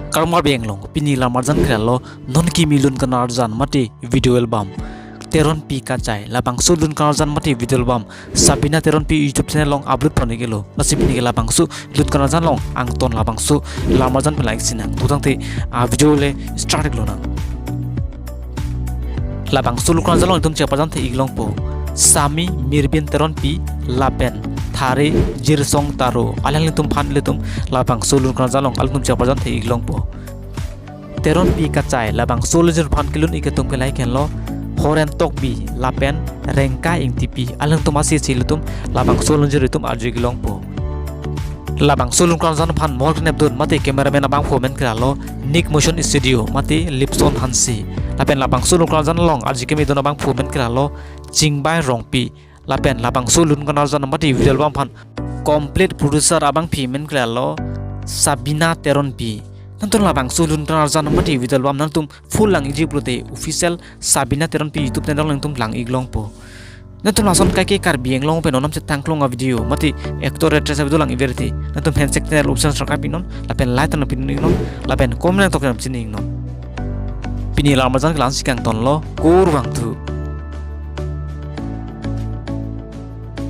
Karma benglong pini lamarjan kralo non ki milun kanarjan mati video album teron pi kacai labang sulun kanarjan mati video album Sabina teron pi YouTube channel long upload pone gelo nasipini ke labang su lut kanarjan long ang ton labang su lamarjan pe like sinang tutang te video le start gelo nang labang sulun kanarjan long tum chepajan te iglong po Sami mirbin teron pi lapen thare jirsong taro alang tum phan letum labang sulun kanarjan long altum chepajan te iglong po teron pi kacai labang sulun jir phan kilun iketum ke lai ken lo horen tok bi lapen rengka ing tipi alang tum asi silutum labang sulun jir tum arji gilong po labang sulun kanarjan phan mol nepdun mate cameraman abang fomen kralo Nick Motion Studio mate Lipson Hansi lapen labang sulun kanarjan long arji kemi don abang fomen kralo Jingbai Rongpi lapen labang sulun kanarjan mate video album phan complete producer abang payment kralo Sabina teron pi nanton labang sulun kanarjan mate video album nantum full lang iji prote official Sabina teron pi YouTube channel lang tum lang iglong po nantum lason kai ke kar bieng long pe nonam se tangklong a video mate actor actress video lang iverti nantum fan channel option sarka pinon lapen like tan pinon inon lapen comment tok nam chining non pini lamarjan klan sikang ton lo kur wang tu